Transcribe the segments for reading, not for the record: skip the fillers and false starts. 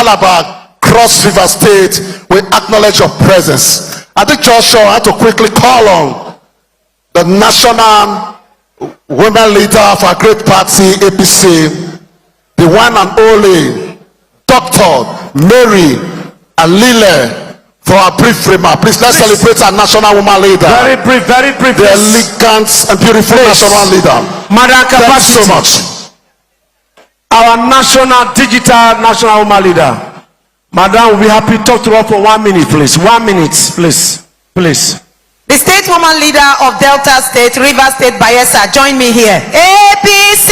Calabar, Cross River State, we acknowledge your presence. I think Joshua had to quickly call on the national women leader of our great party, APC, the one and only Dr. Mary Alile, for a brief remark. Please, let's celebrate our national woman leader. Very brief, very brief. The elegant and beautiful national leader. Madam Thank you so much. Our national woman leader. Madam, we'll be happy to talk to her for 1 minute, please. 1 minute, please. Please. The state woman leader of Delta State, River State, Bayelsa, join me here. APC,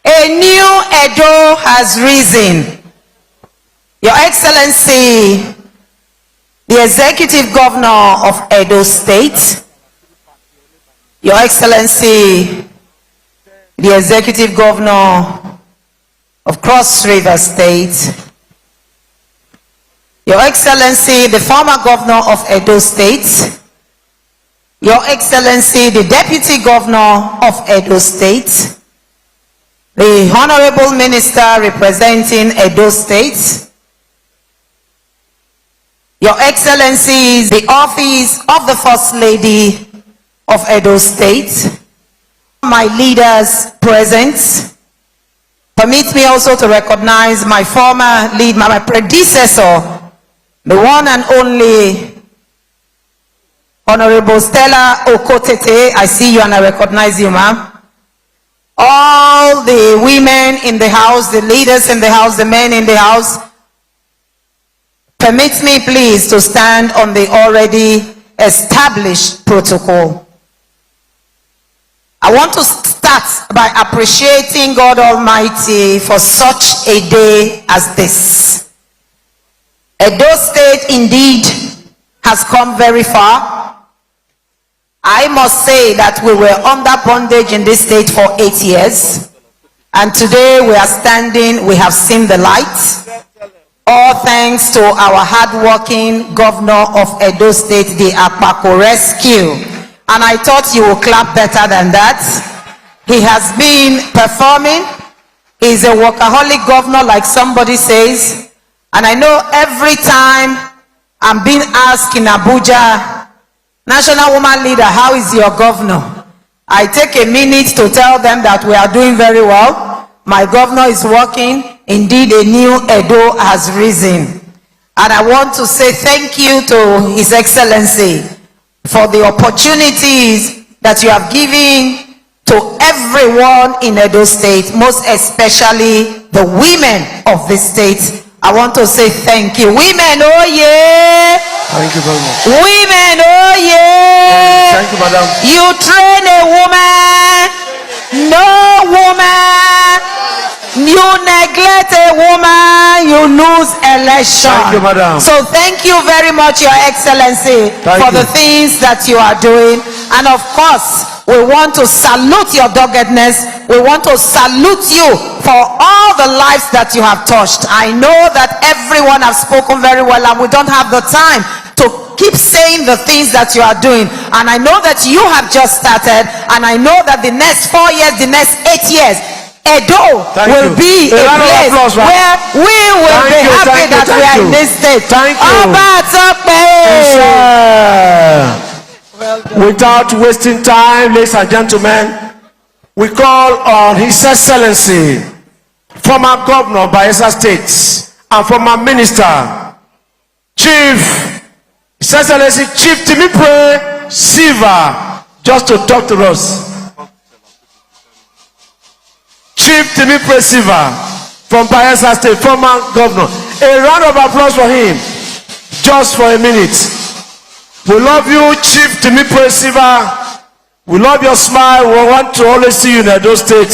a new Edo has risen. Your Excellency, the Executive Governor of Edo State, Your Excellency, the Executive Governor of Cross River State, Your Excellency, the former Governor of Edo State, Your Excellency, the Deputy Governor of Edo State, the Honorable Minister representing Edo State, Your Excellencies, the Office of the First Lady of Edo State, my leaders present. Permit me also to recognize my former lead, my predecessor, the one and only Honorable Stella Okotete. I see you and I recognize you, ma'am. All the women in the house, the leaders in the house, the men in the house, permit me please to stand on the already established protocol. I want to start by appreciating God Almighty for such a day as this. Edo State indeed has come very far. I must say that we were under bondage in this state for 8 years. And today we are standing, we have seen the light. All thanks to our hardworking governor of Edo State, the Apako Rescue. And I thought you would clap better than that. He has been performing. He's a workaholic governor, like somebody says. And I know every time I'm being asked in Abuja, National Woman Leader, how is your governor? I take a minute to tell them that we are doing very well. My governor is working. Indeed, a new Edo has risen. And I want to say thank you to His Excellency for the opportunities that you have given to everyone in Edo State, most especially the women of the state. I want to say thank you. Women, oh yeah! Thank you very much. Women, oh yeah! Thank you, madam. You train a woman, no woman. You neglect a woman, you lose election. Thank you, madam. So thank you very much, Your Excellency, for the things that you are doing. And of course, we want to salute your doggedness. We want to salute you for all the lives that you have touched. I know that everyone has spoken very well, and we don't have the time to keep saying the things that you are doing. And I know that you have just started, and I know that the next 4 years, the next 8 years, Edo will be a place where we will be happy that we are in this state. Thank you. Without wasting time, ladies and gentlemen, we call on His Excellency, former Governor of Bayelsa State and former Minister, His Excellency Chief Timipre Silva, just to talk to us. Chief Timipre Silva from Bayelsa State, former Governor. A round of applause for him, just for a minute. We love you, Chief Timipre Silva. We love your smile. We want to always see you in Edo State.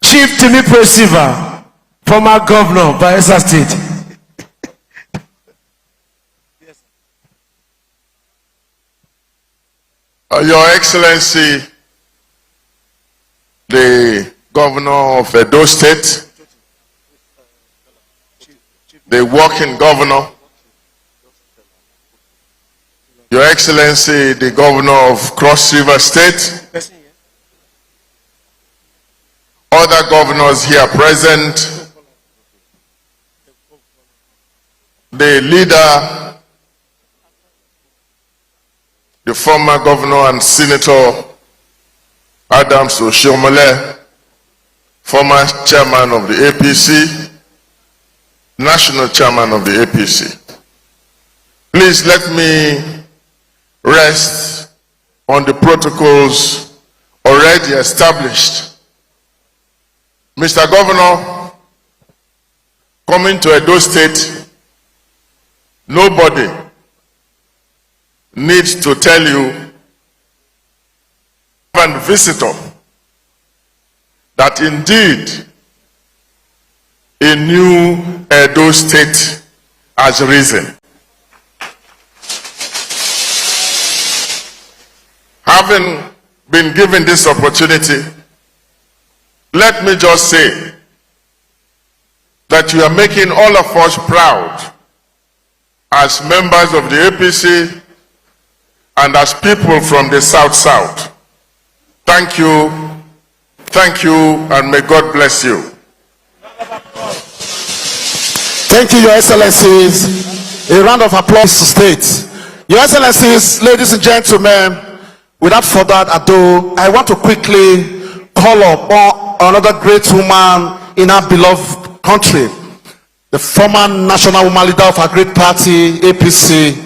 Chief Timipre Silva, former Governor of Bayelsa State. Your Excellency, the Governor of Edo State, the working Governor, Your Excellency, the Governor of Cross River State, other governors here present, the leader, the former governor and senator Adams Oshiomhole, former chairman of the APC, national chairman of the APC. Please let me rest on the protocols already established. Mr. Governor, coming to Edo State, nobody needs to tell you, and visitor, that indeed a new Edo State has risen. Having been given this opportunity, let me just say that you are making all of us proud as members of the APC and as people from the South. Thank you, and may God bless you. Thank you, Your Excellencies. A round of applause to state. Your Excellencies, ladies and gentlemen, without further ado, I want to quickly call up another great woman in our beloved country, the former national woman leader of our great party, APC,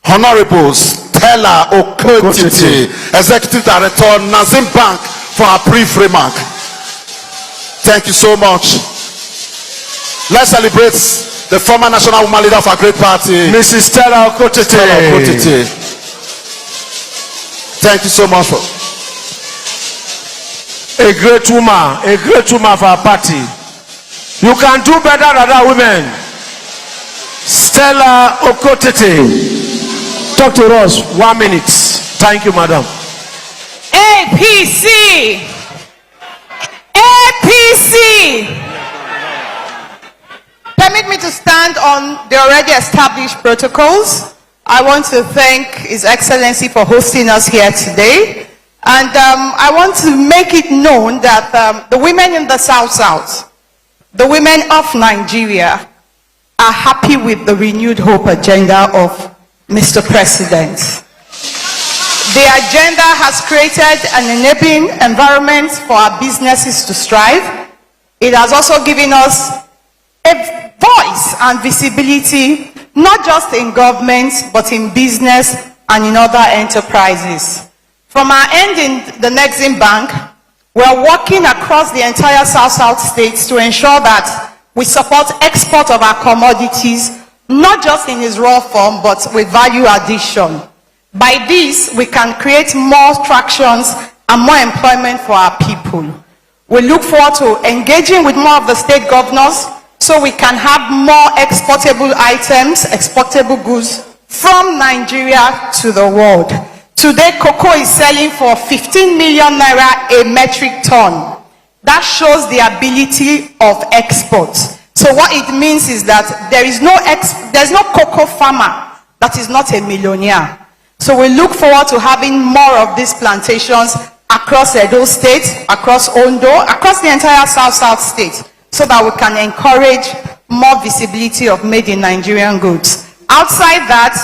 Honorable Stella Okotiti, Executive Director, Nazim Bank, for her brief remark. Thank you so much. Let's celebrate the former national woman leader of our great party, Mrs. Stella Okotiti. Thank you so much. A great woman for our party. You can do better than that, women. Stella Okotiti. Talk to us 1 minute. Thank you, madam. APC. Permit me to stand on the already established protocols. I want to thank His Excellency for hosting us here today. And I want to make it known that the women in the South, the women of Nigeria, are happy with the renewed hope agenda of Mr. President. The agenda has created an enabling environment for our businesses to strive. It has also given us a voice and visibility, not just in government, but in business and in other enterprises. From our end in the Nexim Bank, we are working across the entire South states to ensure that we support export of our commodities, not just in its raw form, but with value addition. By this, we can create more tractions and more employment for our people. We look forward to engaging with more of the state governors so we can have more exportable items, exportable goods from Nigeria to the world. Today, cocoa is selling for 15 million naira a metric ton. That shows the ability of exports. So what it means is that there's no cocoa farmer that is not a millionaire. So we look forward to having more of these plantations across Edo State, across Ondo, across the entire South state, so that we can encourage more visibility of made in Nigerian goods. Outside that,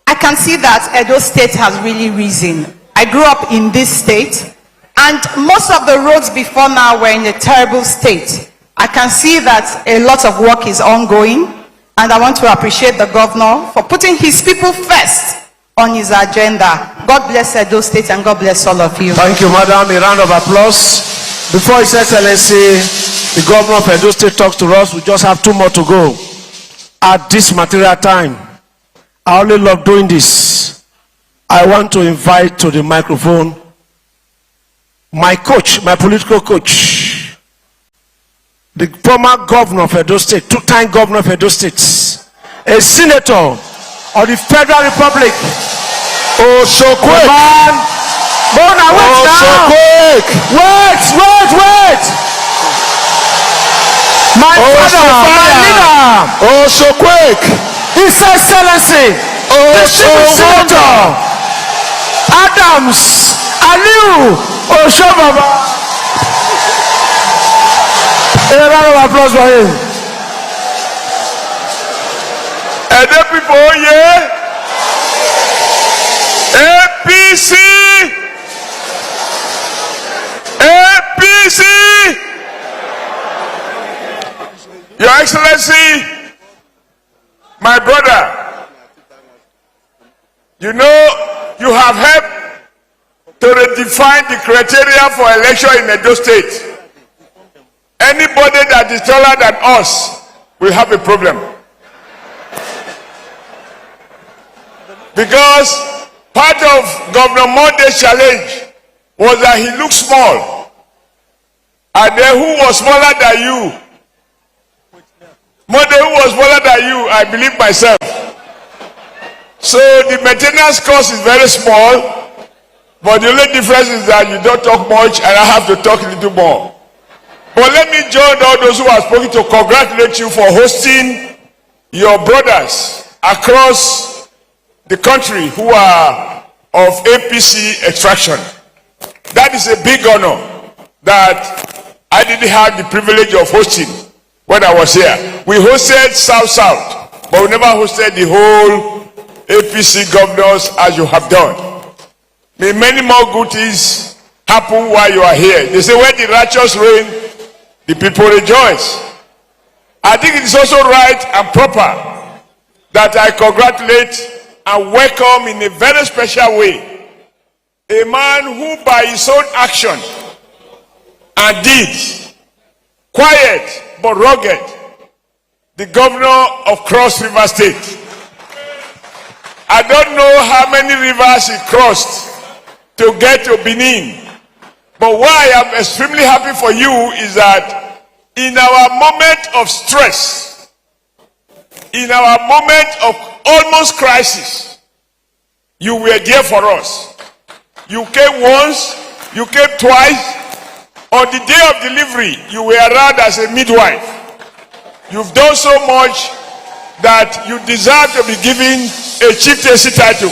I can see that Edo State has really risen. I grew up in this state, and most of the roads before now were in a terrible state. I can see that a lot of work is ongoing, and I want to appreciate the governor for putting his people first on his agenda. God bless Edo State and God bless all of you. Thank you, madam. A round of applause. Before His Excellency, the governor of Edo State, talks to us, we just have 2 more to go. At this material time, I only love doing this. I want to invite to the microphone my coach, my political coach, the former governor of Edo State, 2-time governor of Edo State, a senator of the Federal Republic. Oh, so quick! Man, Mona, wait Oh, now! so quick! Wait! My father, my leader! Oh, so quick! His Excellency, Oh, the so Chief Senator, Adams Aliu Oshobaba. A round of applause for him. And the people, yeah. APC. APC. Your Excellency, my brother, you know you have helped to redefine the criteria for election in Edo State. Anybody that is taller than us will have a problem. Because part of Governor Monde's challenge was that he looked small. And then who was smaller than you? Monde, who was smaller than you, I believe myself. So the maintenance cost is very small, but the only difference is that you don't talk much and I have to talk a little more. But let me join all those who have spoken to congratulate you for hosting your brothers across the country who are of APC extraction. That is a big honor that I didn't have the privilege of hosting when I was here. We hosted South, but we never hosted the whole APC governors as you have done. May many more good things happen while you are here. They say when the righteous reign, the people rejoice. I think it is also right and proper that I congratulate and welcome in a very special way a man who by his own action and deeds, quiet but rugged, the governor of Cross River State. I don't know how many rivers he crossed to get to Benin, but why I am extremely happy for you is that in our moment of stress, in our moment of almost crisis, you were there for us. You came once, you came twice. On the day of delivery, you were around as a midwife. You've done so much that you deserve to be given a chieftaincy title.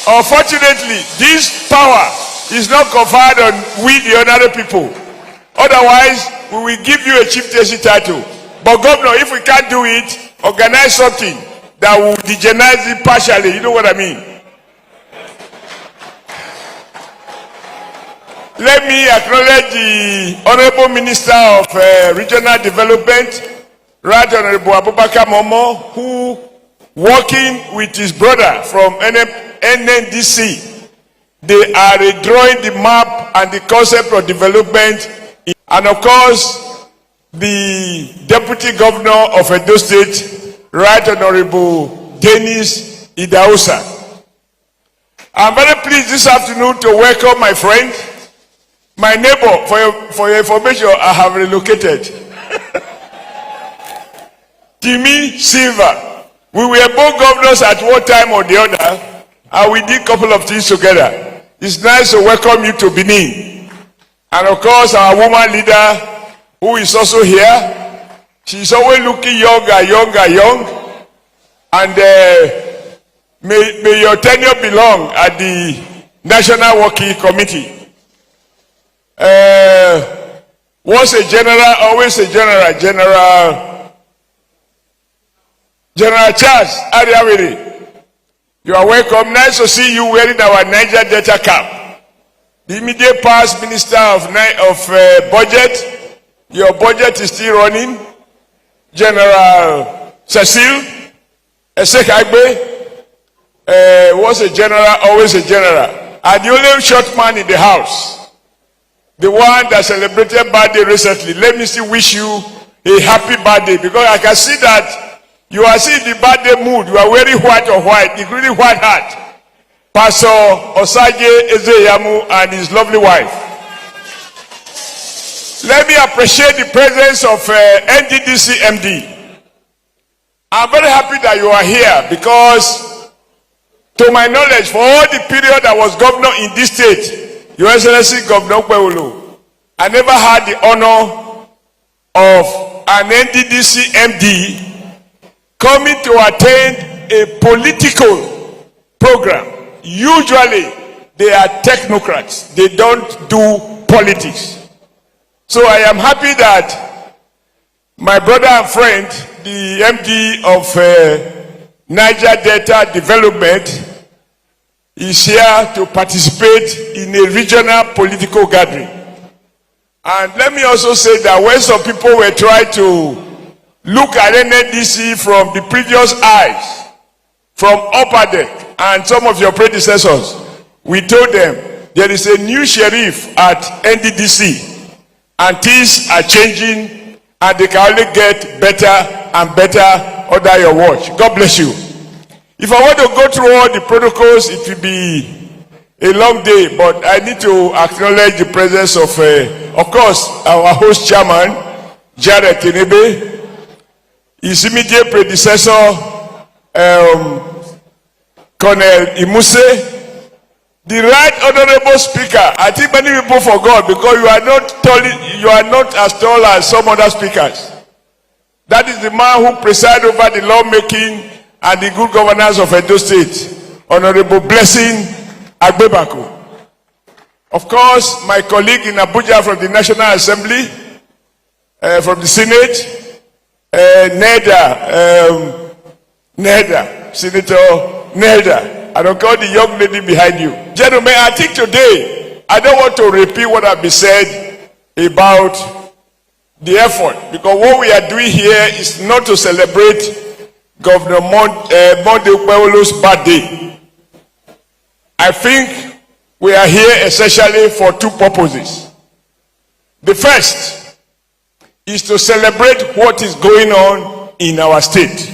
Unfortunately, this power is not conferred on we the ordinary people. Otherwise, we will give you a chieftaincy title. But governor, if we can't do it, organize something that will degenize it partially. You know what I mean? Let me acknowledge the Honorable Minister of Regional Development, Right Honorable Abubakar Momo, who, working with his brother from NNDC, they are drawing the map and the concept of development. And of course, the Deputy Governor of Edo State, Right Honorable Dennis Idahosa. I'm very pleased this afternoon to welcome my friend, my neighbor. For your information, I have relocated. Timmy Silva. We were both governors at one time or the other, and we did a couple of things together. It's nice to welcome you to Benin. And of course, our woman leader, who is also here, she's always looking younger, young. And may your tenure be long at the National Working Committee. Once a general, always a general. General Charles Ariawiri, you are welcome. Nice to see you wearing our Niger Delta cap. The immediate past Minister of Budget, your budget is still running. General Cecile Esekagbe was a general, always a general. And the only short man in the house, the one that celebrated birthday recently, let me still wish you a happy birthday, because I can see that you are seeing the birthday mood. You are wearing white on white, including white hat. Pastor Osage Ezeyamu and his lovely wife. Let me appreciate the presence of NDDC MD. I'm very happy that you are here, because to my knowledge, for all the period I was governor in this state, Your Excellency Governor Kwewulu, I never had the honor of an NDDC MD coming to attend a political program. Usually, they are technocrats. They don't do politics. So I am happy that my brother and friend, the MD of Niger Delta Development, is here to participate in a regional political gathering. And let me also say that when some people were trying to look at NNDC from the previous eyes, from upper deck, and some of your predecessors, we told them there is a new sheriff at NDDC, and things are changing, and they can only get better and better under your watch. God bless you. If I want to go through all the protocols, it will be a long day, but I need to acknowledge the presence of course, our host chairman, Jared Tenebe, his immediate predecessor, Colonel Imuse, the right honorable speaker. I think many people forgot because you are not as tall as some other speakers. That is the man who presides over the lawmaking and the good governance of Edo State, Honorable Blessing Agbebako. Of course, my colleague in Abuja from the National Assembly, from the Senate, Senator Nelda. I don't call the young lady behind you. Gentlemen, I think today, I don't want to repeat what has been said about the effort, because what we are doing here is not to celebrate Governor Monday Ukpeolo's birthday. I think we are here essentially for two purposes. The first is to celebrate what is going on in our state.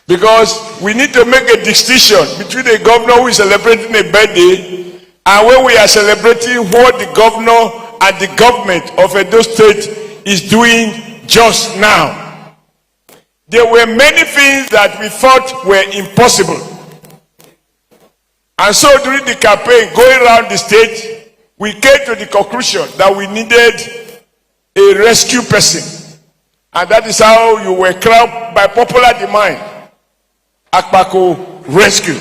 Because we need to make a distinction between a governor who is celebrating a birthday and when we are celebrating what the governor and the government of Edo State is doing just now. There were many things that we thought were impossible. And so during the campaign, going around the state, we came to the conclusion that we needed a rescue person. And that is how you were crowned by popular demand, Akpako Rescue.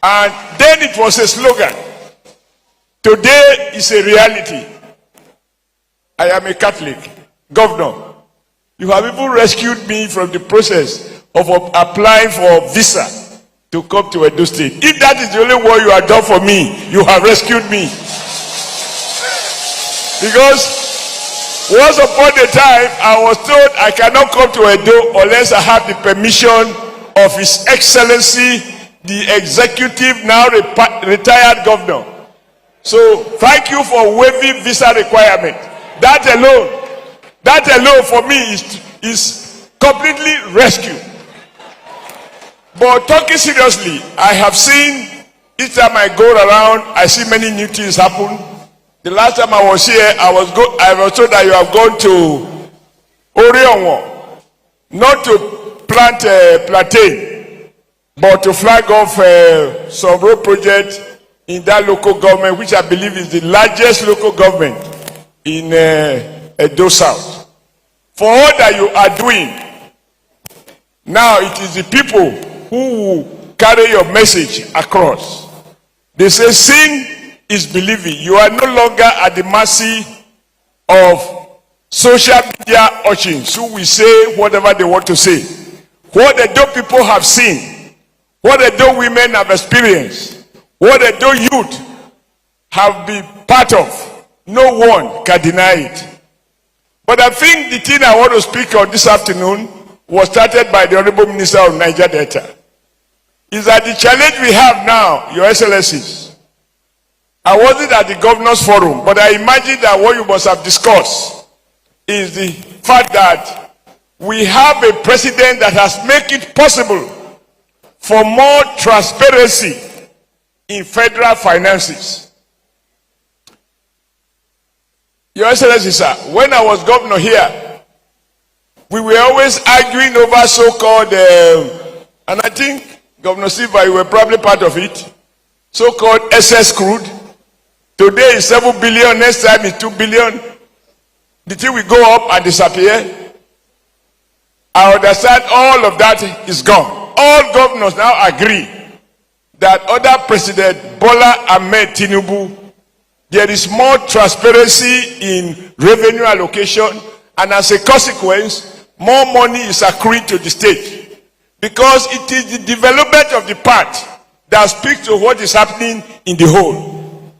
And then it was a slogan. Today is a reality. I am a Catholic governor. You have even rescued me from the process of applying for visa to come to Edo State. If that is the only work you have done for me, you have rescued me. Because once upon a time, I was told I cannot come to Edo unless I have the permission of His Excellency, the executive, now retired governor. So thank you for waiving visa requirement. That alone for me is completely rescue. But talking seriously, I have seen, each time I go around, I see many new things happen. The last time I was here, I was told that you have gone to Orionwo, not to plant plantain, but to flag off some road project in that local government, which I believe is the largest local government in Edo South. For all that you are doing, now it is the people who will carry your message across. They say sin is believing. You are no longer at the mercy of social media urchins who will say whatever they want to say. What the Edo people have seen, what the Edo women have experienced, what the Edo youth have been part of, no one can deny it. But I think the thing I want to speak on this afternoon was started by the Honorable Minister of Niger Delta. Is that the challenge we have now, Your Excellencies? I wasn't at the Governors Forum, but I imagine that what you must have discussed is the fact that we have a president that has made it possible for more transparency in federal finances. Your Excellency, sir, when I was governor here, we were always arguing over so-called, and I think, Governor Silva, you were probably part of it, so-called SS crude. Today is 7 billion, next time is 2 billion. The thing will go up and disappear. I understand all of that is gone. All governors now agree that under President Bola Ahmed Tinubu, there is more transparency in revenue allocation, and as a consequence, more money is accruing to the state. Because it is the development of the part that speaks to what is happening in the whole.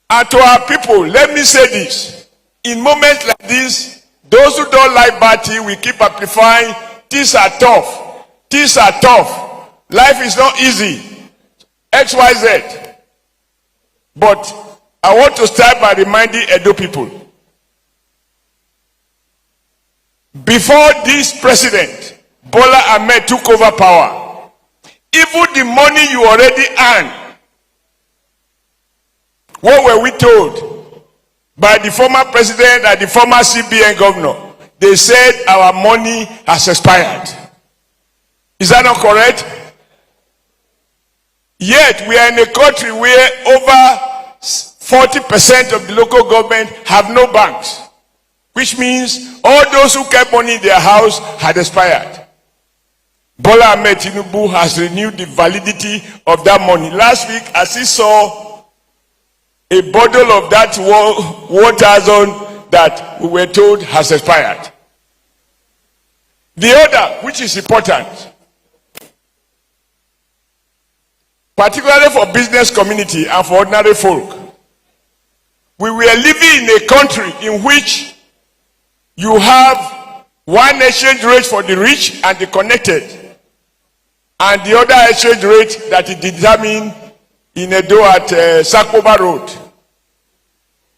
And to our people, let me say this. In moments like this, those who don't like Bati will keep amplifying, things are tough. Things are tough. Life is not easy. XYZ. But I want to start by reminding Edo people. Before this president, Bola Ahmed took over power, even the money you already earned, what were we told by the former president and the former CBN governor? They said our money has expired. Is that not correct? Yet we are in a country where over 40% of the local government have no banks, which means all those who kept money in their house had expired. Bola Ahmed Tinubu has renewed the validity of that money. Last week, as he saw a bottle of that 1,000 that we were told has expired. The other, which is important, particularly for business community and for ordinary folk, we were living in a country in which you have one exchange rate for the rich and the connected, and the other exchange rate that is determined in Edo at Sakoba Road.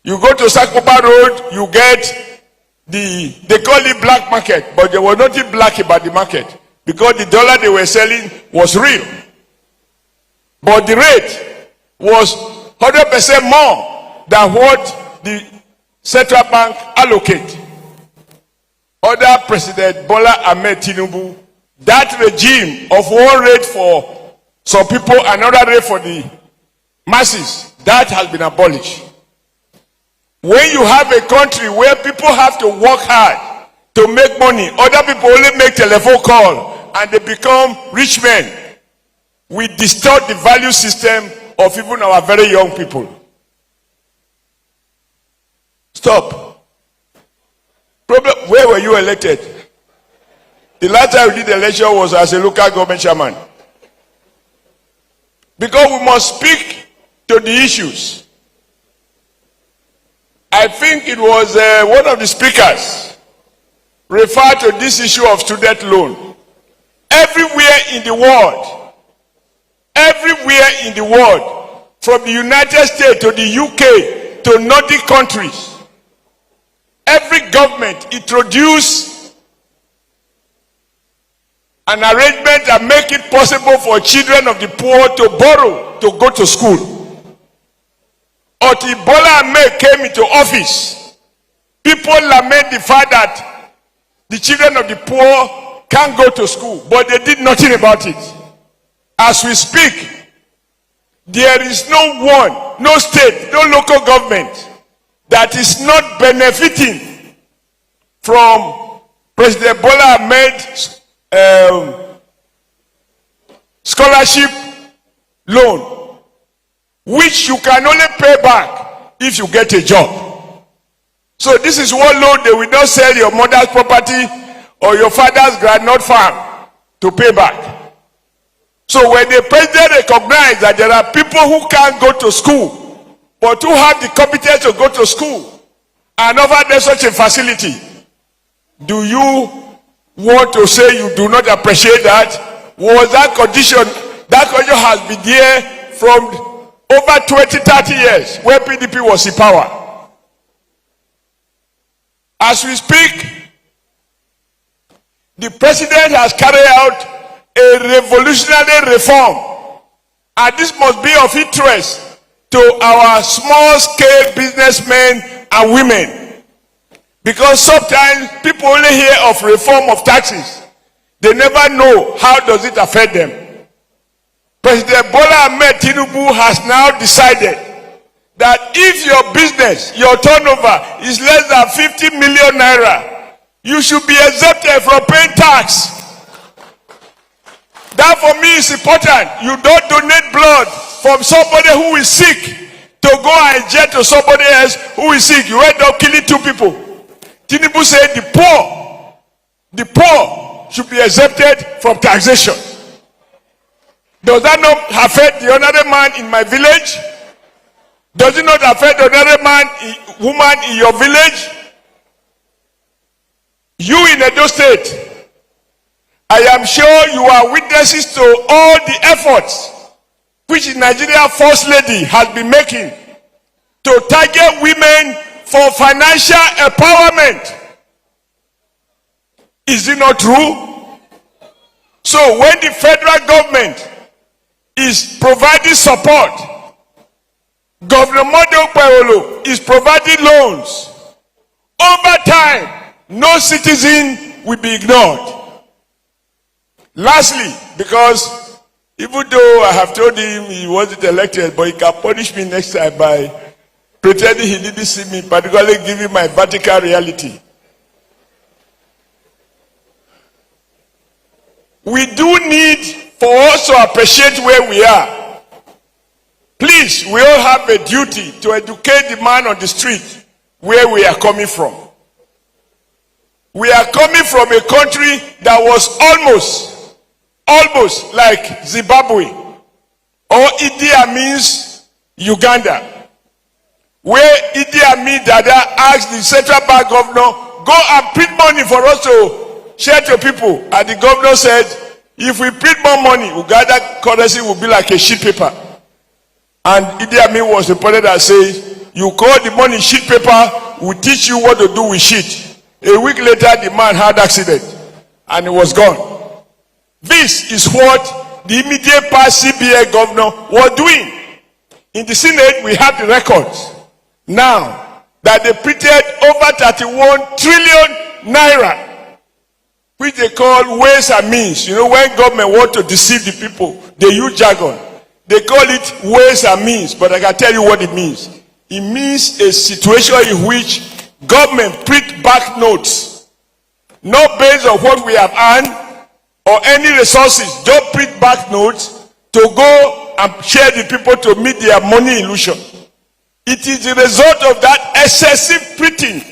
You go to Sakoba Road, you get they call it black market, but there was nothing black about the market because the dollar they were selling was real. But the rate was 100% more than what the central bank allocate. Under President Bola Ahmed Tinubu, that regime of one rate for some people, another rate for the masses, that has been abolished. When you have a country where people have to work hard to make money, other people only make telephone call and they become rich men, we distort the value system of even our very young people. Stop. Problem, where were you elected? The last time we did the election was as a local government chairman. Because we must speak to the issues. I think it was one of the speakers referred to this issue of student loan. Everywhere in the world, from the United States to the UK to Nordic countries, every government introduced an arrangement that make it possible for children of the poor to borrow to go to school. Until Bola Ahmed came into office, people lament the fact that the children of the poor can't go to school, but they did nothing about it. As we speak, there is no state, no local government that is not benefiting from President Bola Ahmed's scholarship loan, which you can only pay back if you get a job. So this is one loan they will not sell your mother's property or your father's groundnut farm to pay back. So when the president recognizes that there are people who can't go to school, but who have the competence to go to school and offer them such a facility, do you want to say you do not appreciate that? Was that condition, has been there from over 20-30 years when PDP was in power. As we speak, the president has carried out a revolutionary reform, and this must be of interest to our small-scale businessmen and women, because sometimes people only hear of reform of taxes. They never know how does it affect them. President Bola Ahmed Tinubu has now decided that if your business, your turnover is less than 50 million naira, you should be exempted from paying tax. That for me is important. You don't donate blood from somebody who is sick to go and inject to somebody else who is sick. You end up killing 2 people. Tinubu said the poor should be exempted from taxation. Does that not affect the other man in my village? Does it not affect the other woman in your village? You in Edo State, I am sure you are witnesses to all the efforts which the Nigeria First Lady has been making to target women for financial empowerment. Is it not true? So when the federal government is providing support, Governor Mondo Paolo is providing loans, over time, no citizen will be ignored. Lastly, because even though I have told him he wasn't elected, but he can punish me next time by pretending he didn't see me, particularly giving my vertical reality. We do need for us to appreciate where we are. Please, we all have a duty to educate the man on the street where we are coming from. We are coming from a country that was almost like Zimbabwe or Idi Amin's Uganda, where Idi Amin Dada asked the central bank governor, go and print money for us to share to people. And the governor said, if we print more money, Uganda currency will be like a sheet paper. And Idi Amin was reported as saying, you call the money sheet paper, we'll teach you what to do with sheet. A week later, the man had accident and he was gone. This is what the immediate past CBA governor was doing. In the Senate, we have the records. Now that they printed over 31 trillion naira, which they call ways and means. You know, when government want to deceive the people, they use jargon. They call it ways and means, but I can tell you what it means. It means a situation in which government print back notes, not based on what we have earned or any resources. Don't print back notes to go and share the people to meet their money illusion. It is the result of that excessive printing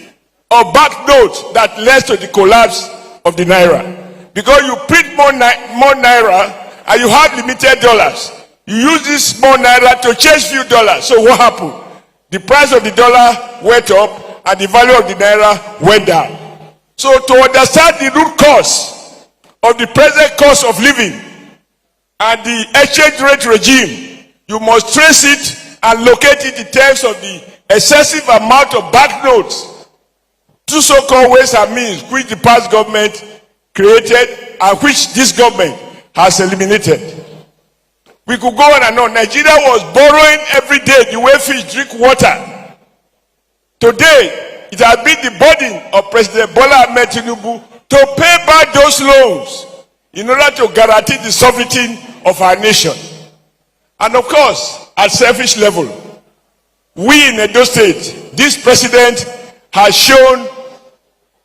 of back notes that led to the collapse of the naira. Because you print more naira and you have limited dollars. You use this small naira to change few dollars. So what happened? The price of the dollar went up and the value of the naira went down. So to understand the root cause of the present cost of living and the exchange rate regime, you must trace it and locate it in terms of the excessive amount of banknotes, two so-called ways and means which the past government created and which this government has eliminated. We could go on and on. Nigeria was borrowing every day the way fish drink water. Today, it has been the burden of President Bola Ahmed Tinubu to pay back those loans in order to guarantee the sovereignty of our nation. And of course, at selfish level, we in Edo State, this president has shown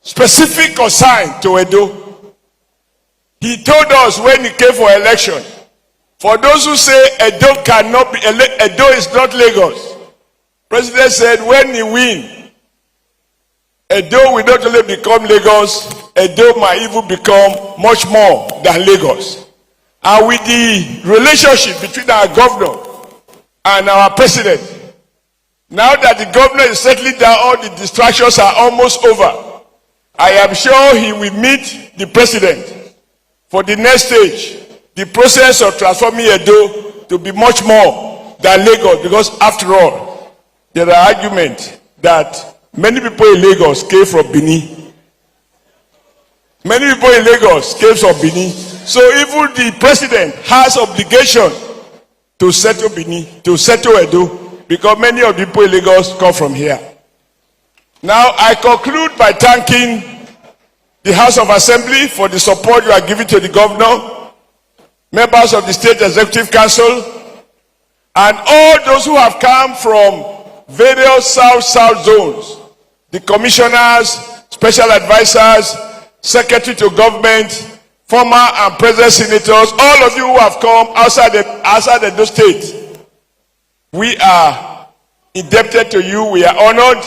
specific concern to Edo. He told us when he came for election, for those who say Edo cannot be, Edo is not Lagos. President said when he win, Edo will not only become Lagos, Edo might even become much more than Lagos. And with the relationship between our governor and our president, now that the governor is settling down, all the distractions are almost over. I am sure he will meet the president for the next stage, the process of transforming Edo to be much more than Lagos, because after all, there are arguments that many people in Lagos came from Benin. Many people in Lagos came from Benin. So even the president has obligation to settle Benin, to settle Edo, because many of the people in Lagos come from here. Now I conclude by thanking the House of Assembly for the support you are giving to the governor, members of the State Executive Council, and all those who have come from various south zones, the commissioners, special advisors, secretary to government, former and present senators, all of you who have come outside the state. We are indebted to you. We are honored.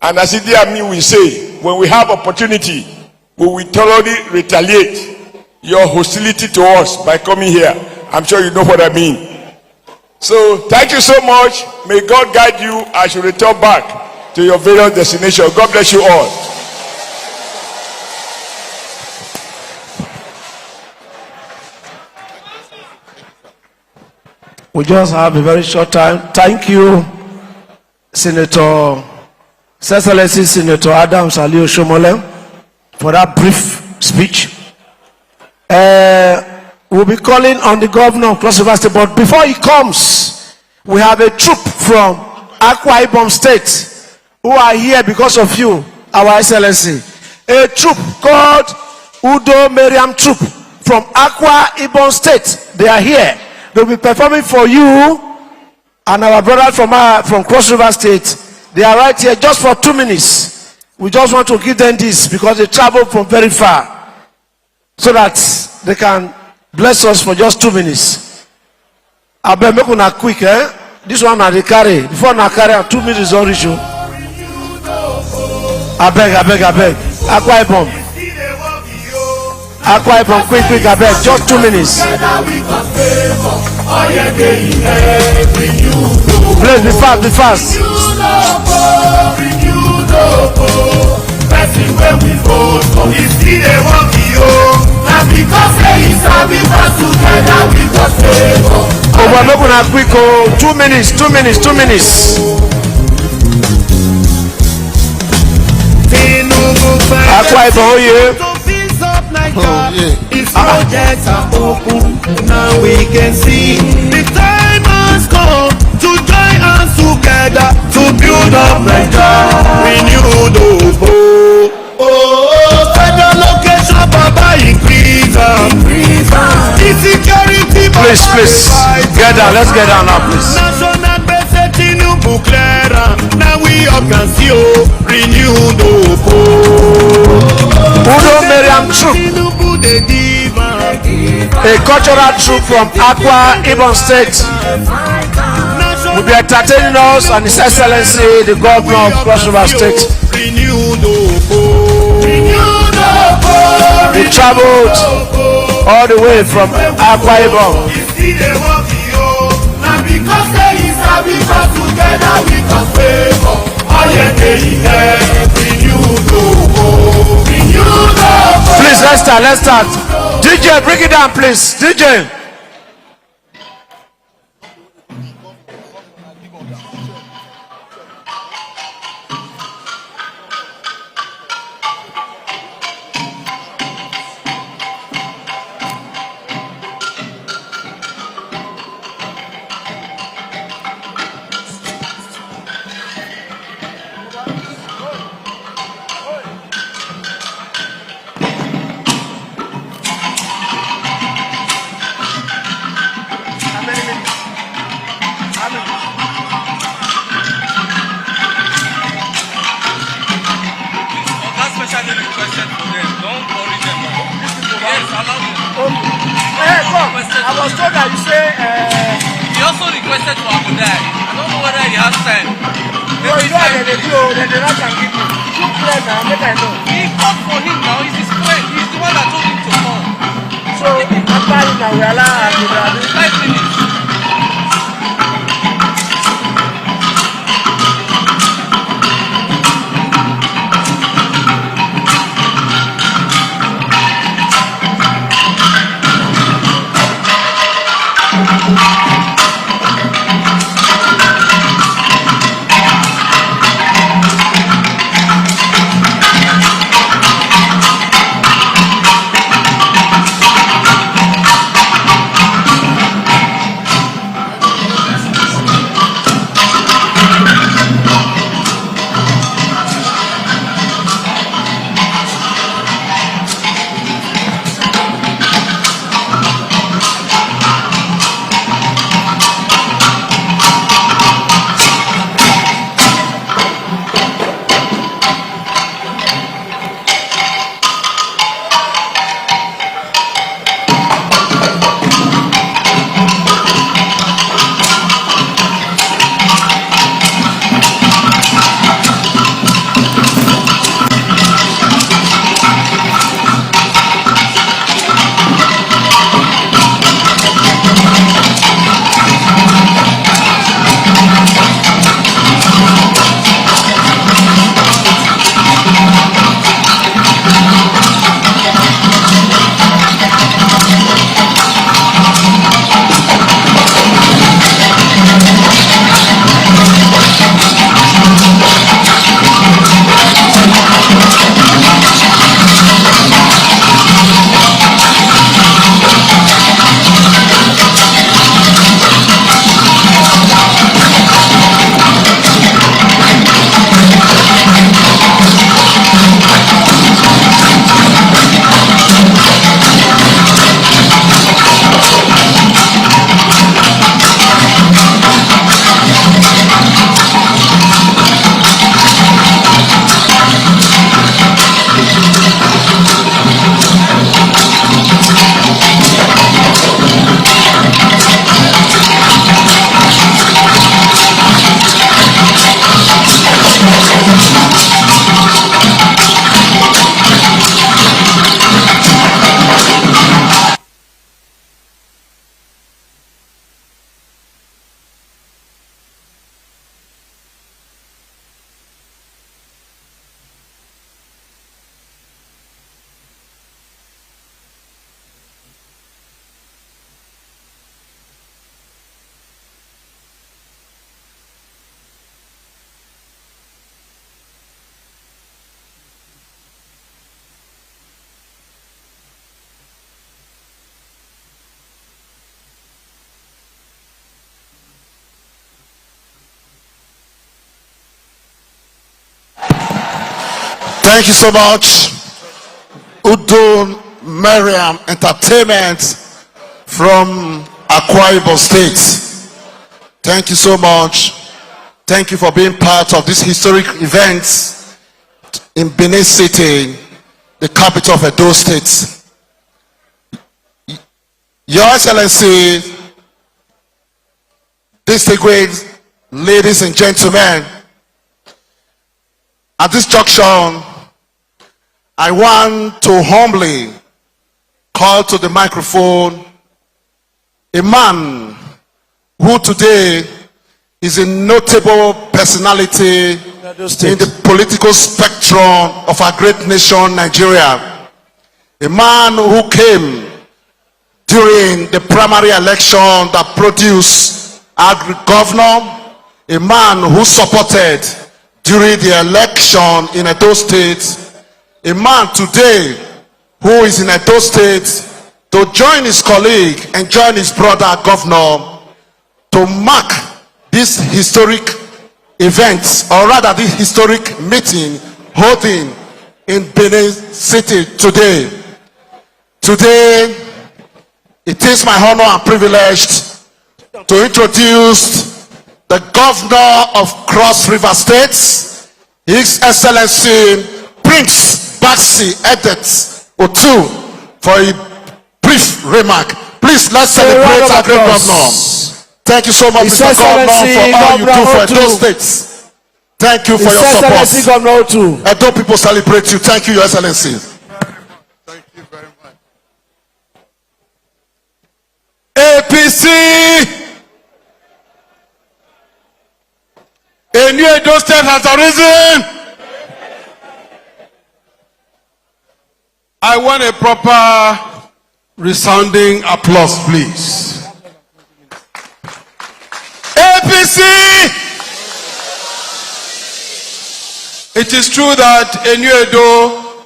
And as it dear me, we say, when we have opportunity, we will thoroughly retaliate your hostility to us by coming here. I'm sure you know what I mean. So thank you so much. May God guide you as you return back to your various destinations. God bless you all. We just have a very short time. Thank you, Senator Excellency Senator Adams Ali Oshomole, for that brief speech. We'll be calling on the governor of Cross River State, but before he comes, we have a troop from Akwa Ibom State who are here because of you, Our Excellency. A troop called Udo Meriam Troop from Akwa Ibom State. They are here. They'll be performing for you and our brothers from Cross River State. They are right here just for 2 minutes. We just want to give them this because they travel from very far, so that they can bless us for just 2 minutes. I beg make una quick, eh? This one na dey carry. Before na carry, 2 minutes don reach you. I beg. Akwa Ibom. Akwa Ibom, quick, I beg. Just 2 minutes. Please be fast. Oh, we're not gonna quick. 2 minutes. 2 minutes. Akwa Ibom, oh yeah. If projects are open, now we can see the time has come to join us together to build up Nigeria. Renewed hope. Federal location, Baba increase. The security, please. Get down. Let's get down now, please. National basic Tinubu clear. Now we all can see renewed hope. Udo Meriam Troop, a cultural troop from Akwa Ibom State, will be entertaining us and His Excellency the Governor of Cross River State. They traveled all the way from Akwa Ibom. Please, let's start. DJ, bring it down, please. DJ. I was told that you say he also requested to Abuja. I don't know whether he has time. Maybe they not can give you. Two friends now, make I know. He called for him now. He's his friend. He's the one that told him to come. So after him now we allow him 5 minutes. Thank you so much. Udo Mariam Entertainment from Akwa Ibom State. Thank you so much. Thank you for being part of this historic event in Benin City, the capital of Edo State. Your Excellency, distinguished ladies and gentlemen, at this junction, I want to humbly call to the microphone a man who today is a notable personality in the political spectrum of our great nation, Nigeria. A man who came during the primary election that produced our governor, a man who supported during the election in Edo State, a man today who is in Edo State to join his colleague and join his brother governor to mark this historic event, or rather this historic meeting holding in Benin City today. Today, it is my honor and privilege to introduce the governor of Cross River State, His Excellency Prince Baxi Edet Otu, for a brief remark. Please, let's celebrate our great governor. Thank you so much, Mr. Governor, for all you do for Edo State. Thank you for your support. Edo people celebrate you. Thank you, Your Excellency. Thank you very much. APC, a new Edo State has arisen. I want a proper resounding applause, please. APC! It is true that a new Edo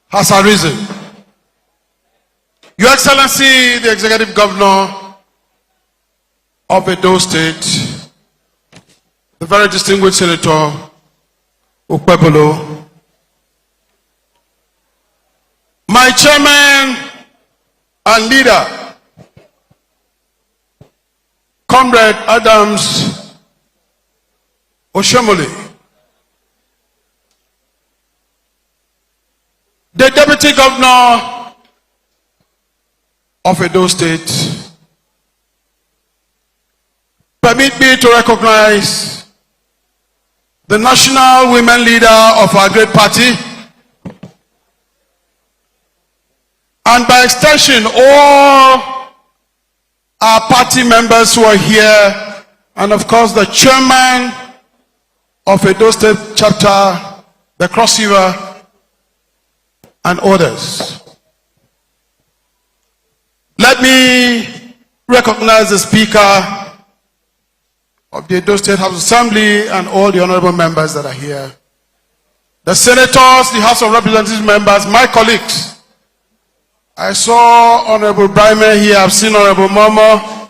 has arisen. Your Excellency, the Executive Governor of Edo State, the very distinguished Senator Ukpebolo, my chairman and leader, Comrade Adams Oshomole, the Deputy Governor of Edo State, permit me to recognize the national women leader of our great party, and by extension, all our party members who are here, and of course the chairman of Edo State chapter, the Cross River, and others. Let me recognize the Speaker of the Edo State House Assembly and all the honorable members that are here. The senators, the House of Representatives members, my colleagues. I saw Honorable Brime here, I've seen Honorable Momo,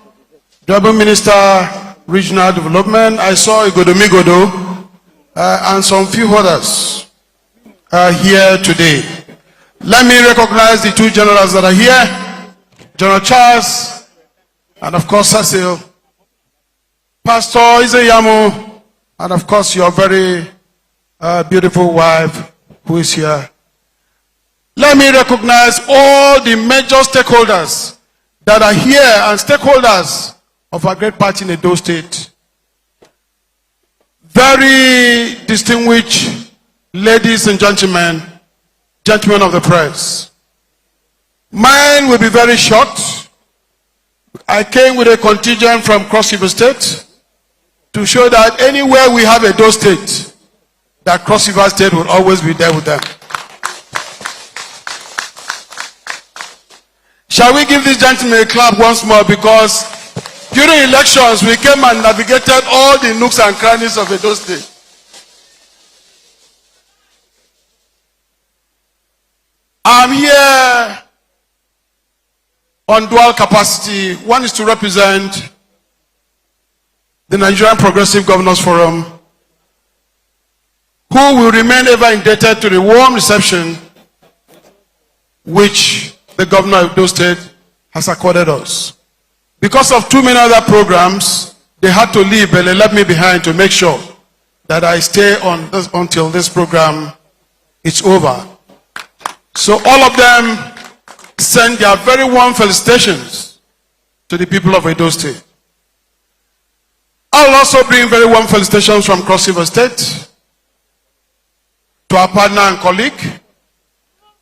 the Honorable Minister, Regional Development. I saw Igodomigodo and some few others here today. Let me recognize the two generals that are here, General Charles, and of course Cecil, Pastor Izeyamu, and of course your very beautiful wife who is here. Let me recognize all the major stakeholders that are here and stakeholders of our great party in Edo State. Very distinguished ladies and gentlemen, gentlemen of the press. Mine will be very short. I came with a contingent from Cross River State to show that anywhere we have Edo State, that Cross River State will always be there with them. Shall we give this gentleman a clap once more, because during elections we came and navigated all the nooks and crannies of Edo State. I'm here on dual capacity. One is to represent the Nigerian Progressive Governors Forum, who will remain ever indebted to the warm reception which the governor of Edo State has accorded us. Because of too many other programs, they had to leave, but they left me behind to make sure that I stay on this, until this program is over. So all of them send their very warm felicitations to the people of Edo State. I'll also bring very warm felicitations from Cross River State to our partner and colleague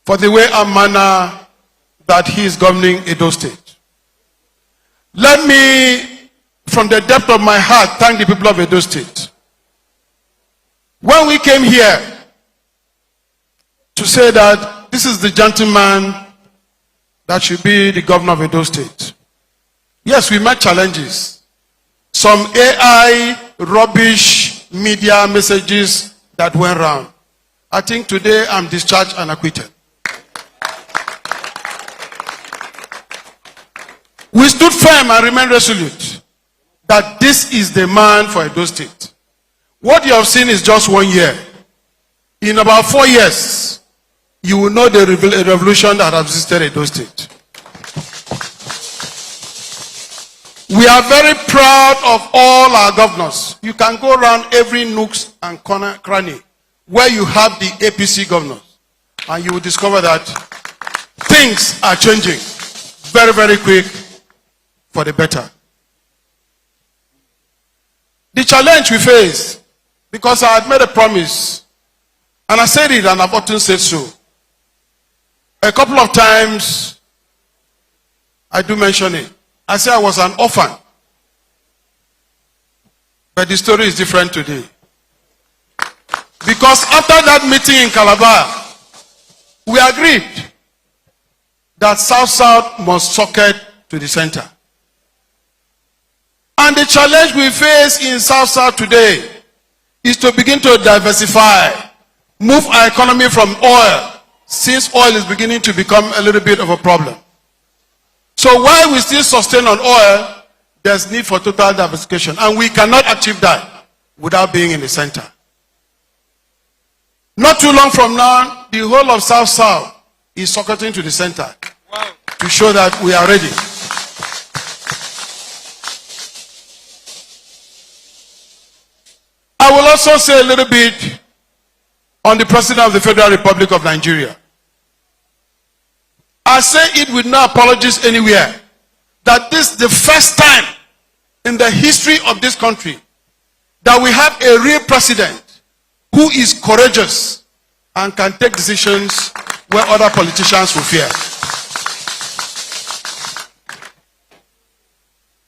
for the way and manner that he is governing Edo State. Let me, from the depth of my heart, thank the people of Edo State. When we came here to say that this is the gentleman that should be the governor of Edo State, yes, we met challenges. Some AI, rubbish, media messages that went around. I think today I'm discharged and acquitted. We stood firm and remained resolute that this is the man for Edo State. What you have seen is just 1 year. In about 4 years, you will know the revolution that has visited Edo State. We are very proud of all our governors. You can go around every nook and corner, cranny where you have the APC governors, and you will discover that things are changing very, very quick for the better. The challenge we face, because I had made a promise, and I said it and I've often said so. A couple of times, I do mention it. I said I was an orphan. But the story is different today. Because after that meeting in Calabar, we agreed that South-South must socket to the center. And the challenge we face in South-South today is to begin to diversify, move our economy from oil, since oil is beginning to become a little bit of a problem. So while we still sustain on oil, there's need for total diversification. And we cannot achieve that without being in the center. Not too long from now, the whole of South-South is socketing to the center. Wow. To show that we are ready. I will also say a little bit on the President of the Federal Republic of Nigeria. I say it with no apologies anywhere, that this is the first time in the history of this country that we have a real president who is courageous and can take decisions where other politicians will fear.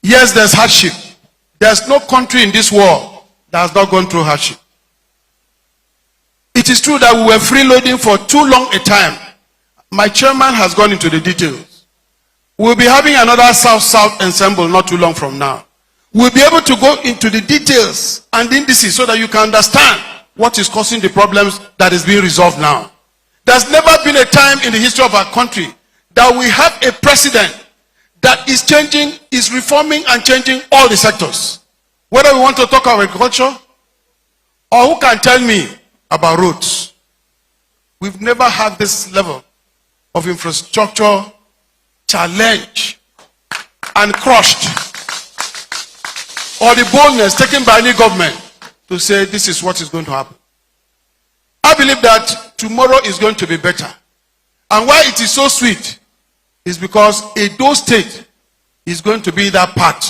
Yes, there's hardship. There's no country in this world that has not gone through hardship. It is true that we were freeloading for too long a time. My chairman has gone into the details. We'll be having another South-South ensemble not too long from now. We'll be able to go into the details and indices so that you can understand what is causing the problems that is being resolved now. There's never been a time in the history of our country that we have a president that is changing, is reforming and changing all the sectors. Whether we want to talk about agriculture, or who can tell me about roads. We've never had this level of infrastructure challenge and crushed, or the boldness taken by any government to say this is what is going to happen. I believe that tomorrow is going to be better. And why it is so sweet is because Edo State is going to be that part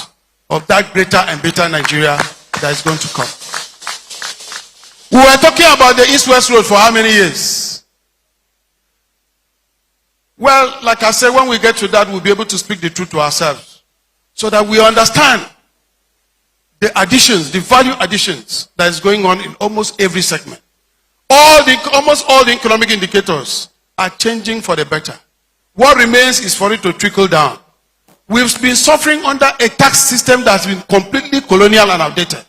of that greater and better Nigeria that is going to come. We were talking about the East-West Road for how many years? Well, like I said, when we get to that, we'll be able to speak the truth to ourselves so that we understand the additions, the value additions that is going on in almost every segment. Almost all the economic indicators are changing for the better. What remains is for it to trickle down. We've been suffering under a tax system that's been completely colonial and outdated.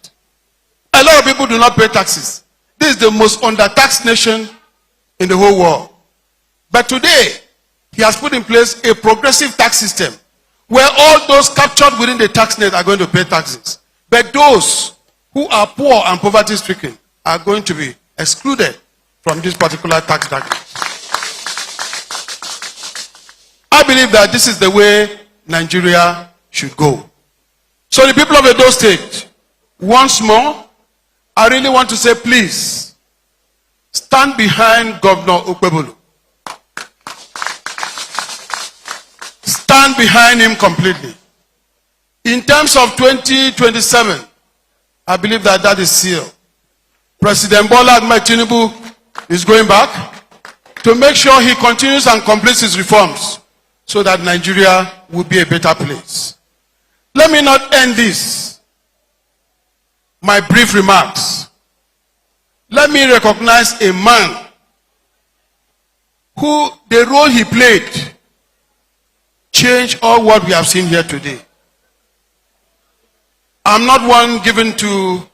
A lot of people do not pay taxes. This is the most undertaxed nation in the whole world. But today, he has put in place a progressive tax system where all those captured within the tax net are going to pay taxes. But those who are poor and poverty-stricken are going to be excluded from this particular tax bracket. I believe that this is the way Nigeria should go. So the people of Edo State, once more, I really want to say, please, stand behind Governor Okpebholo. Stand behind him completely. In terms of 2027, I believe that that is sealed. President Bola Ahmed Tinubu is going back to make sure he continues and completes his reforms so that Nigeria will be a better place. Let me not end my brief remarks. Let me recognize a man who, the role he played, changed all what we have seen here today. I'm not one given to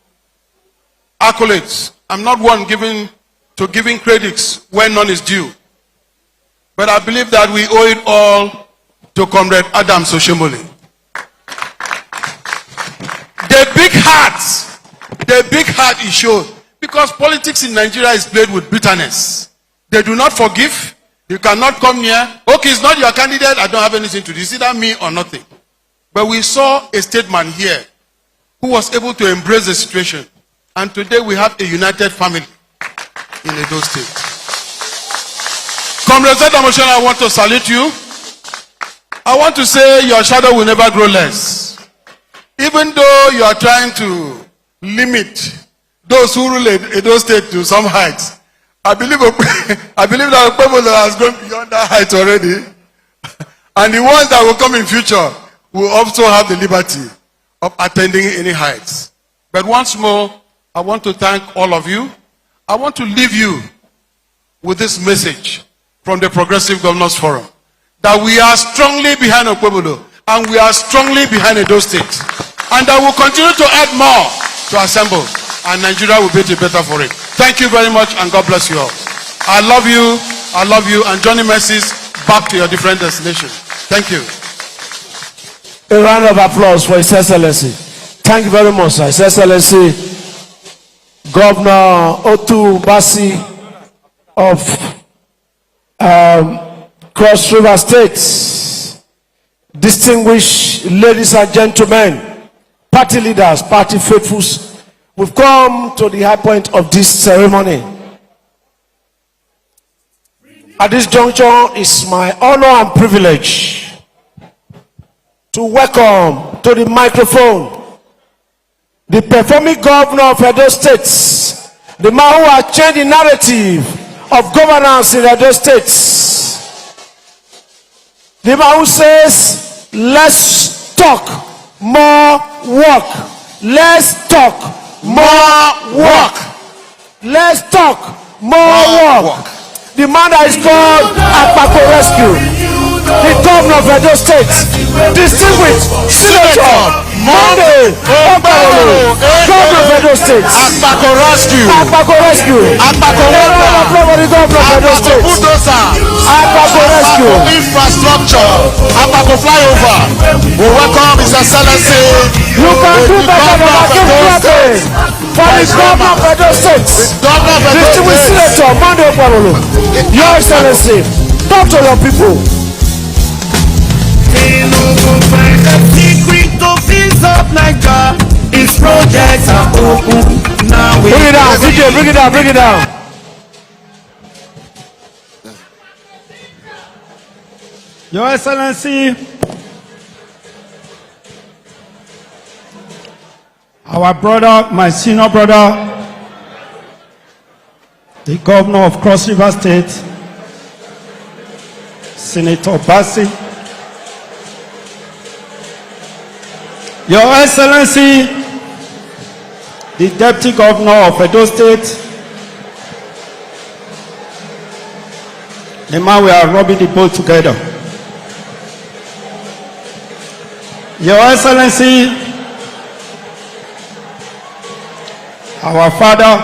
accolades. I'm not one given to giving credits when none is due. But I believe that we owe it all to Comrade Adam Soshomole. The big heart he showed. Because politics in Nigeria is played with bitterness. They do not forgive. You cannot come near. Okay, it's not your candidate. I don't have anything to do. It's either me or nothing. But we saw a statesman here who was able to embrace the situation. And today we have a united family in Edo State. Comrade Zedamoshan, I want to salute you. I want to say your shadow will never grow less. Even though you are trying to limit those who rule Edo State to some heights, I believe that Okpebholo has gone beyond that height already. And the ones that will come in future will also have the liberty of attending any heights. But once more, I want to thank all of you. I want to leave you with this message from the Progressive Governors Forum, that we are strongly behind Okpebholo and we are strongly behind Edo State. And that we'll continue to add more to assemble, and Nigeria will be better for it. Thank you very much, and God bless you all. I love you, and Johnny Mercies back to your different destinations. Thank you. A round of applause for His Excellency. Thank you very much, sir. His Excellency Governor Otu Basi of Cross River State. Distinguished ladies and gentlemen, party leaders, party faithfuls, we've come to the high point of this ceremony. At this juncture, it's my honor and privilege to welcome to the microphone the performing governor of Edo State, the man who has changed the narrative of governance in Edo State, the man who says, let's talk more work, let's talk more work, let's talk more work. The man that is called Akpako Rescue, the governor of Edo State, distinguished senator Monday Okpebholo, governor of Edo State. Akpako Rescue. Akpako Rescue. Akpako the governor of Edo State. Akpako Rescue. Infrastructure. Akpako flyover. We welcome His Excellency. You can do better than I give credit for the governor of Edo State. Distinguished senator Monday Okpebholo. Your Excellency, talk to your people. His projects are open now. Bring it down, DJ, bring it down, bring it down. Your Excellency, our brother, my senior brother, the governor of Cross River State, Senator Basi, Your Excellency, the Deputy Governor of Edo State, the man we are rubbing the boat together. Your Excellency, our father,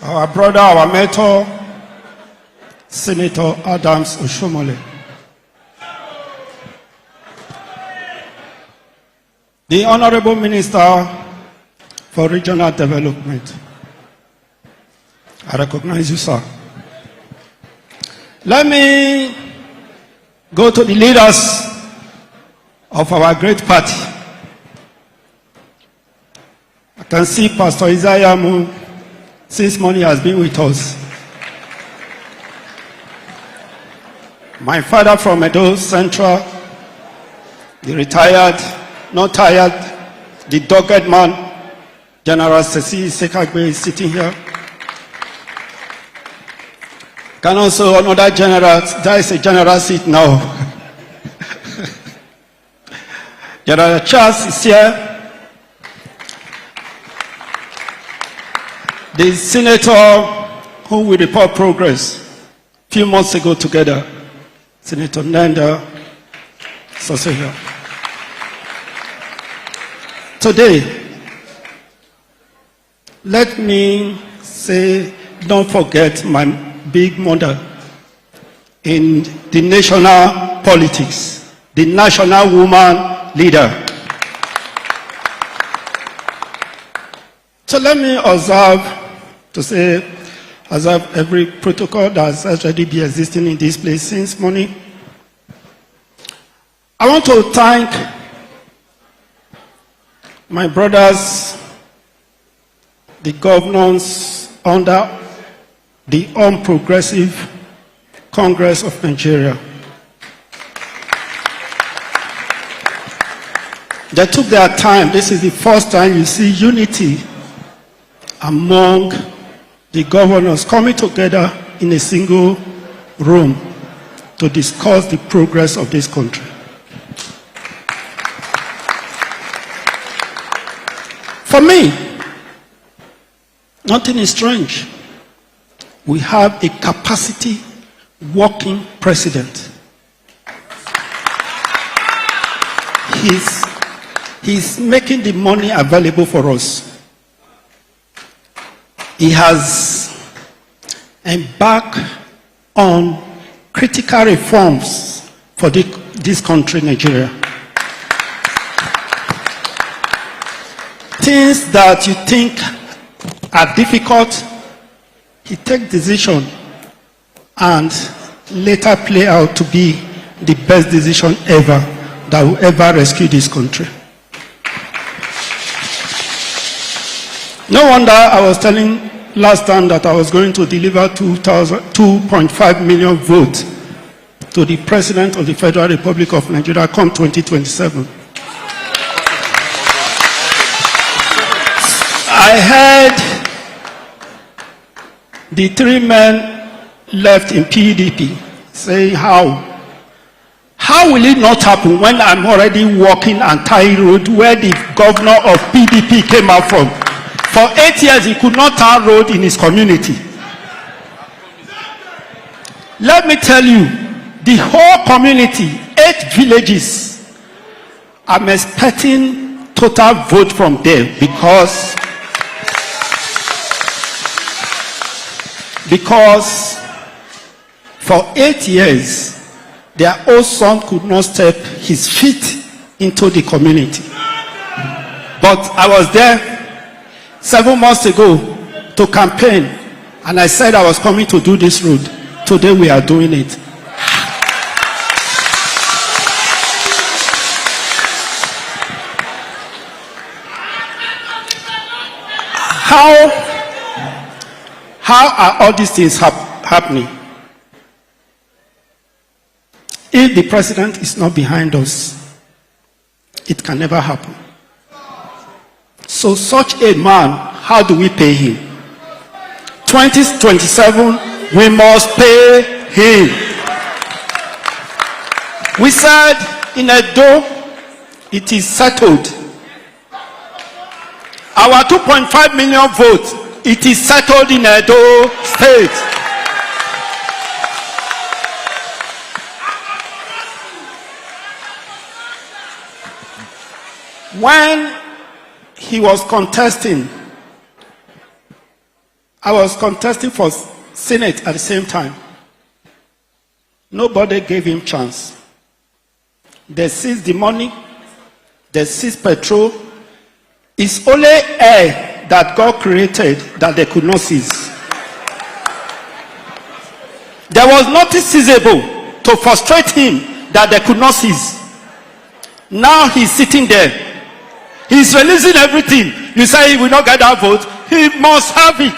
our brother, our mentor, Senator Adams Oshomole. The Honorable Minister for Regional Development, I recognize you, sir. Let me go to the leaders of our great party. I can see Pastor Isaiah Mu, since morning has been with us. My father from Edo Central, the retired, not tired, the dogged man, General Sesi Sekagbe is sitting here. Can also another general, there is a general seat now. General Charles is here. The senator who will report progress a few months ago together, Senator Nanda Sosehia. Today, let me say, don't forget my big mother in the national politics, the national woman leader. So let me observe every protocol that has already been existing in this place since morning. I want to thank my brothers, the governors under the Unprogressive Congress of Nigeria. They took their time. This is the first time you see unity among the governors coming together in a single room to discuss the progress of this country. For me, nothing is strange. We have a capacity working president. He's making the money available for us. He has embarked on critical reforms for this country, Nigeria. Things that you think are difficult, he takes decision and later play out to be the best decision ever that will ever rescue this country. No wonder I was telling last time that I was going to deliver 2.5 million votes to the President of the Federal Republic of Nigeria come 2027. I heard the three men left in PDP saying how will it not happen when I'm already walking and tying road where the governor of PDP came out from? For 8 years, he could not tar road in his community. Let me tell you, the whole community, 8 villages, I'm expecting total vote from them because for 8 years, their old son could not step his feet into the community. But I was there 7 months ago to campaign, and I said I was coming to do this road. Today we are doing it. How are all these things happening? If the president is not behind us, it can never happen. So such a man, how do we pay him? 2027, we must pay him. We said in Edo, it is settled. Our 2.5 million votes, it is settled in Edo State. When he was contesting, I was contesting for Senate at the same time. Nobody gave him chance. They seized the money, they seized petrol. It's only air that God created that they could not seize. There was nothing seizable to frustrate him that they could not seize. Now he's sitting there. He's releasing everything. You say he will not get that vote. He must have it.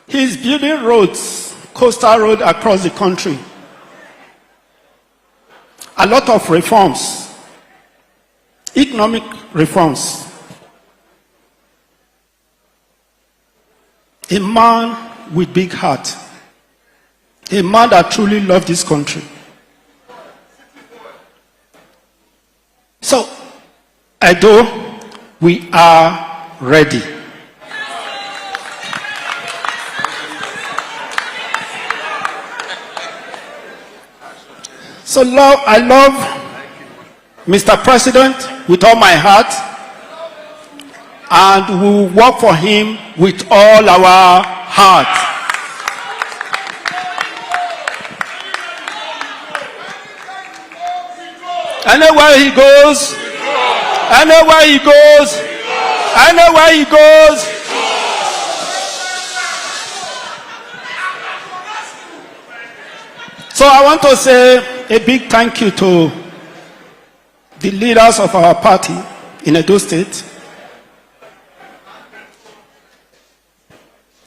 He's building roads, coastal road across the country. A lot of reforms, economic reforms. A man with big heart. A man that truly loved this country. So, Edo, we are ready. So I love Mr. President with all my heart, and we will work for him with all our heart. Anywhere he goes, anywhere he goes, anywhere he goes. So I want to say a big thank you to the leaders of our party in Edo State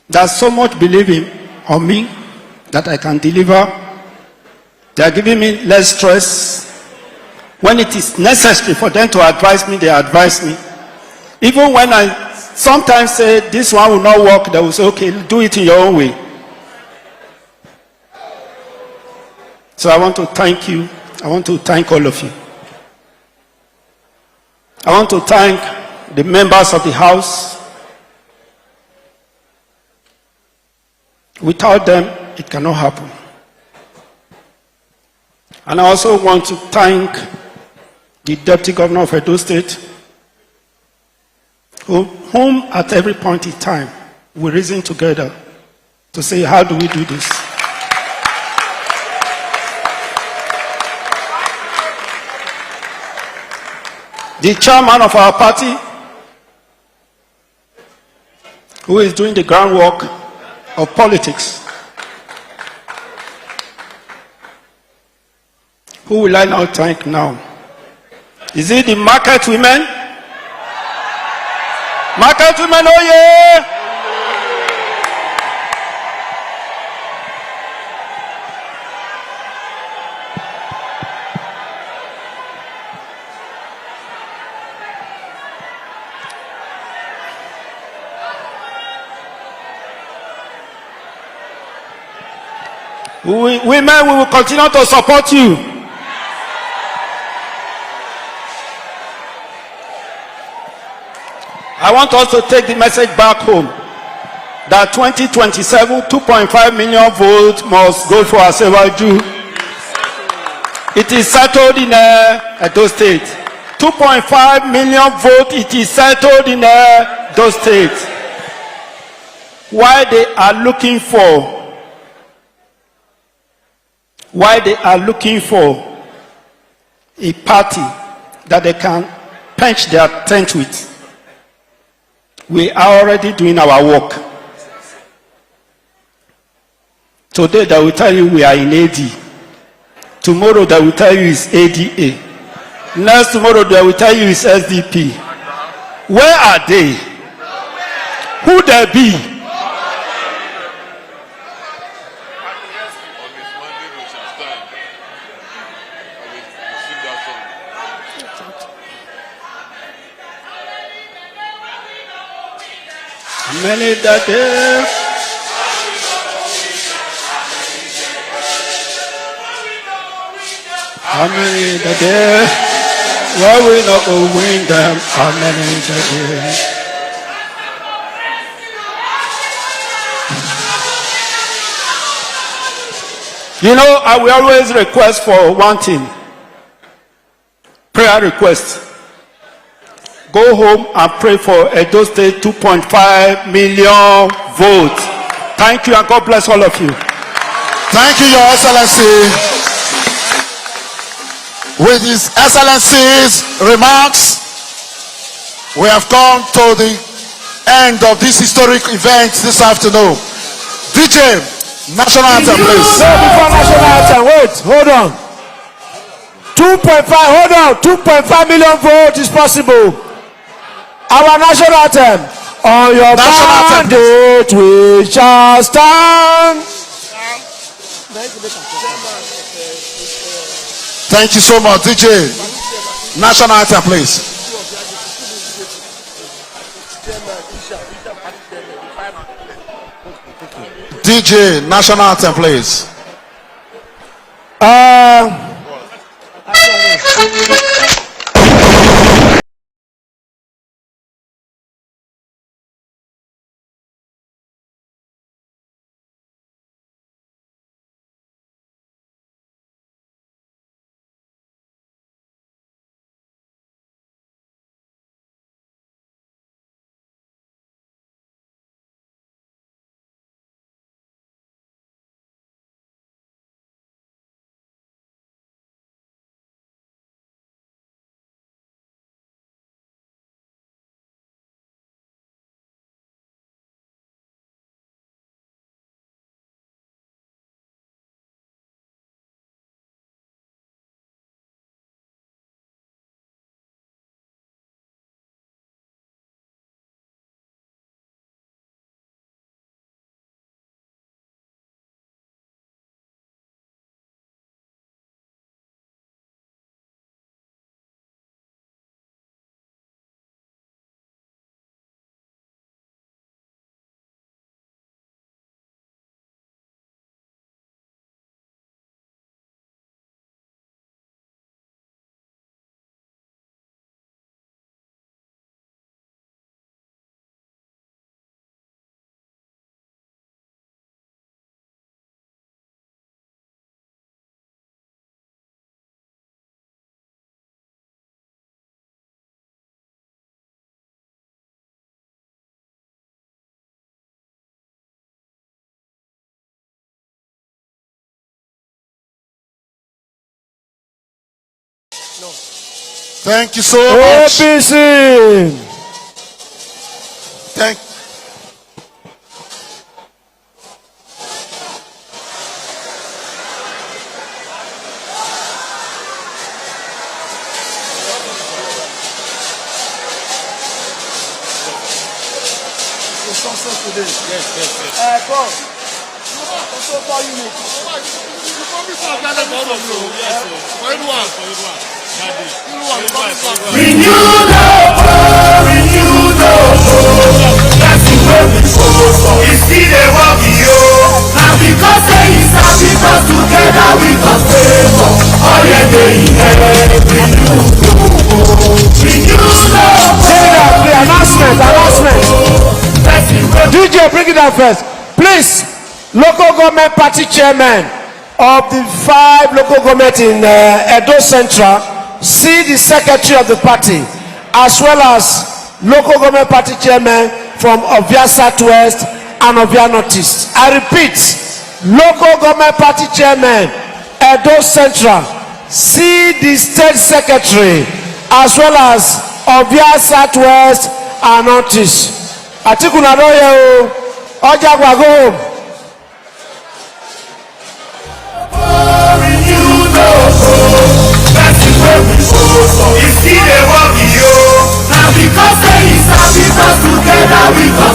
that so much believe on me that I can deliver. They are giving me less stress. When it is necessary for them to advise me, they advise me. Even when I sometimes say this one will not work, they will say, okay, do it in your own way. So I want to thank you. I want to thank all of you. I want to thank the members of the House. Without them, it cannot happen. And I also want to thank the Deputy Governor of Edo State, whom at every point in time we reason together to say, how do we do this? The chairman of our party, who is doing the groundwork of politics. Who will I now thank now? Is it the market women? Market women, oh yeah! Women, we will continue to support you. I want us to take the message back home that 2027, 2.5 million votes must go for Asewaju. It is settled in Edo State. 2.5 million votes, it is settled in Edo State. Why they are looking for a party that they can pinch their tent with. We are already doing our work. Today they will tell you we are in AD. Tomorrow they will tell you it's ADA. Next tomorrow they will tell you it's SDP. Where are they? Who they be? Many that day. How many that day? Why we not go win them? How many that day? You know, I will always request for one thing. Prayer request. Go home and pray for Edo State 2.5 million votes. Thank you and God bless all of you. Thank you, Your Excellency. With His Excellency's remarks, we have come to the end of this historic event this afternoon. DJ, national anthem, please. No, before national anthem, wait, hold on. 2.5, hold on, 2.5 million votes is possible. Our national anthem. On your mandate we shall stand. Thank you so much, DJ. National anthem, please. DJ, national anthem, please. Thank you so much. APC. Thank. Renew the hope, renew the hope. That's the way we go. It's still a work, yo. Now because they is happy, because together we can favor. All your day in heaven, renew the hope. Renew the hope. The announcement. That's the way. DJ, bring it down first. Please, local government party chairman of the 5 local government in Edo Central, see the secretary of the party, as well as local government party chairman from Ovia Southwest and Ovia Northeast. I repeat, local government party chairman, Edo Central, see the state secretary, as well as Ovia Southwest and Northeast. Atiku Nadoye Ojagwa go home. Renew the hope. That's the way we go. It's still a work, yo. Now because they is happy, because together we go.